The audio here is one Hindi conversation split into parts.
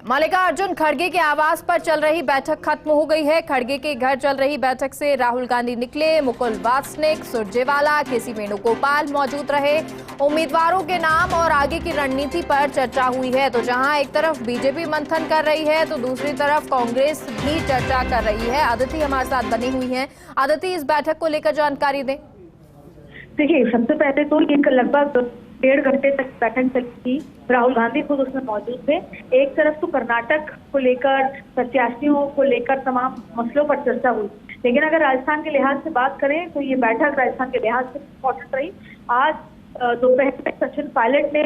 मल्लिकार्जुन खड़गे के आवास पर चल रही बैठक खत्म हो गई है। खड़गे के घर चल रही बैठक से राहुल गांधी निकले, मुकुल वासनिक, सुरजेवाला, केसी वेणुगोपाल मौजूद रहे। उम्मीदवारों के नाम और आगे की रणनीति पर चर्चा हुई है। तो जहां एक तरफ बीजेपी मंथन कर रही है तो दूसरी तरफ कांग्रेस भी चर्चा कर रही है। अदिति हमारे साथ बनी हुई है। अदिति, इस बैठक को लेकर जानकारी दें। देखिए, सबसे पहले तो ये लगभग 1.5 घंटे तक बैठक चली थी। राहुल गांधी खुद उसमें मौजूद थे। एक तरफ तो कर्नाटक को लेकर, प्रत्याशियों को लेकर तमाम मसलों पर चर्चा हुई, लेकिन अगर राजस्थान के लिहाज से बात करें तो ये बैठक राजस्थान के लिहाज से इम्पोर्टेंट रही। आज दोपहर में सचिन पायलट ने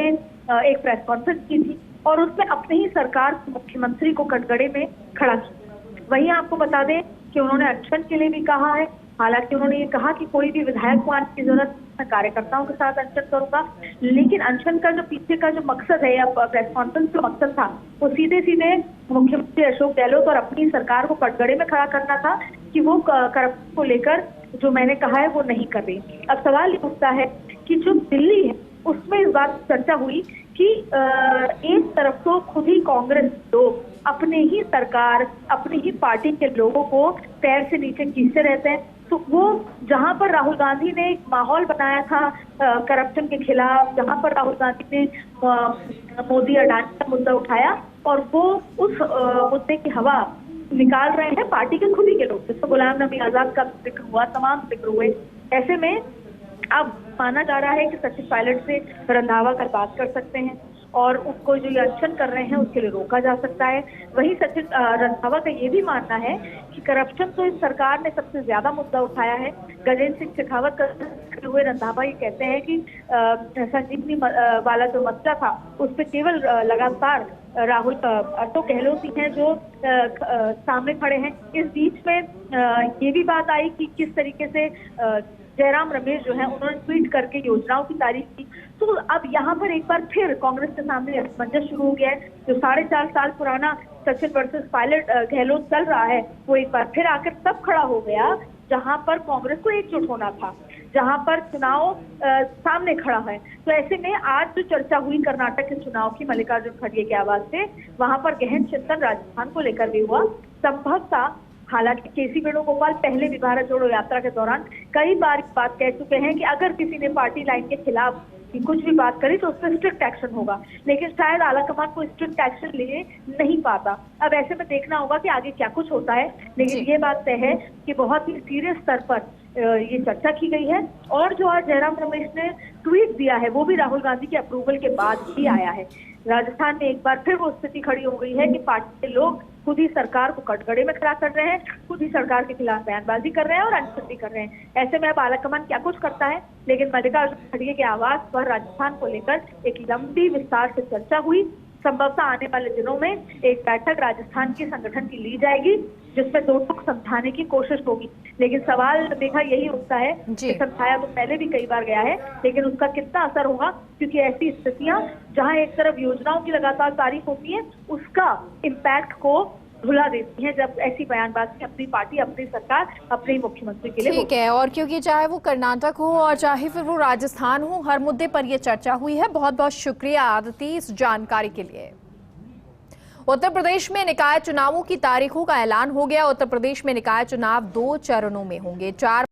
एक प्रेस कॉन्फ्रेंस की थी और उसमें अपनी ही सरकार मुख्यमंत्री को कटघरे में खड़ा किया। वहीं आपको बता दें कि उन्होंने अनशन के लिए भी कहा है। हालांकि उन्होंने ये कहा कि कोई भी विधायक को आने की जरूरत, मैं कार्यकर्ताओं के साथ अनशन करूंगा, लेकिन अनशन का जो पीछे का जो मकसद है या प्रेस कॉन्फ्रेंस का मकसद था वो सीधे सीधे मुख्यमंत्री अशोक गहलोत और अपनी सरकार को कटघरे में खड़ा करना था कि वो करप्शन को लेकर जो मैंने कहा है वो नहीं कर रही। अब सवाल ये उठता है कि जो दिल्ली है उसमें इस बात की चर्चा हुई कि एक तरफ तो खुद ही कांग्रेस लोग अपने ही सरकार, अपनी ही पार्टी के लोगों को पैर से नीचे खींचते रहते हैं। तो वो जहां पर राहुल गांधी ने एक माहौल बनाया था करप्शन के खिलाफ, जहां पर राहुल गांधी ने मोदी अडानी का मुद्दा उठाया और वो उस मुद्दे की हवा निकाल रहे हैं पार्टी के खुद ही के लोग। जिसमें गुलाम नबी आजाद का जिक्र हुआ, तमाम जिक्र हुए। ऐसे में अब माना जा रहा है कि सचिन पायलट से रंधावा कर बात कर सकते हैं और उसको जो ये अनशन कर रहे हैं उसके लिए रोका जा सकता है। वहीं सचिन रंधावा का ये भी मानना है कि करप्शन तो इस सरकार ने सबसे ज्यादा मुद्दा उठाया है। गजेंद्र सिंह शेखावत करते हुए रंधावा ये कहते हैं कि संजीवनी वाला जो मसला था उस पर केवल लगातार राहुल तो गहलोत ही हैं जो सामने खड़े हैं। इस बीच में ये भी बात आई कि किस तरीके से जयराम रमेश जो है उन्होंने ट्वीट करके योजनाओं की तारीफ की। तो अब यहाँ पर एक बार फिर कांग्रेस के सामने असमंजस शुरू हो गया है। जो 4.5 साल पुराना सचिन वर्सेस पायलट गहलोत चल रहा है वो एक बार फिर आकर तब खड़ा हो गया जहां पर कांग्रेस को एकजुट होना था, जहां पर चुनाव सामने खड़ा है। तो ऐसे में आज जो चर्चा हुई कर्नाटक के चुनाव की मल्लिकार्जुन खड़गे के आवाज से, वहां पर गहन चिंतन राजस्थान को लेकर भी हुआ। संभवतः, हालांकि केसी वेणुगोपाल पहले भी भारत जोड़ो यात्रा के दौरान कई बार बात कह चुके हैं कि अगर किसी ने पार्टी लाइन के खिलाफ कुछ भी बात करी तो उस पर स्ट्रिक्ट एक्शन होगा, लेकिन शायद आलाकमान को स्ट्रिक्ट एक्शन ले नहीं पाता। अब ऐसे में देखना होगा कि आगे क्या कुछ होता है, लेकिन ये बात तय है कि बहुत ही सीरियस स्तर पर ये चर्चा की गई है। और जो आज जयराम रमेश ने ट्वीट दिया है वो भी राहुल गांधी के अप्रूवल के बाद ही आया है। राजस्थान में एक बार फिर वो स्थिति खड़ी हो गई है कि पार्टी के लोग खुद ही सरकार को कटघरे में खड़ा कर रहे हैं, खुद ही सरकार के खिलाफ बयानबाजी कर रहे हैं और अनशन भी कर रहे हैं। ऐसे में अब आलाकमान क्या कुछ करता है, लेकिन मल्लिकार्जुन खड़गे के आवाज पर राजस्थान को लेकर एक लंबी विस्तार से चर्चा हुई। संभवतः आने वाले दिनों में एक बैठक राजस्थान के संगठन की ली जाएगी जिसमें दो टुक समझाने की कोशिश होगी। लेकिन सवाल देखा यही उठता है कि समझाया तो पहले भी कई बार गया है, लेकिन उसका कितना असर होगा, क्योंकि ऐसी स्थितियां जहां एक तरफ योजनाओं की लगातार तारीफ होती है उसका इम्पैक्ट को भुला देती है जब ऐसी बयानबाजी अपनी पार्टी, अपनी सरकार, अपने मुख्यमंत्री के लिए। ठीक है, और क्योंकि चाहे वो कर्नाटक हो और चाहे फिर वो राजस्थान हो, हर मुद्दे पर ये चर्चा हुई है। बहुत बहुत शुक्रिया आदिति इस जानकारी के लिए। उत्तर प्रदेश में निकाय चुनावों की तारीखों का ऐलान हो गया। उत्तर प्रदेश में निकाय चुनाव 2 चरणों में होंगे। 4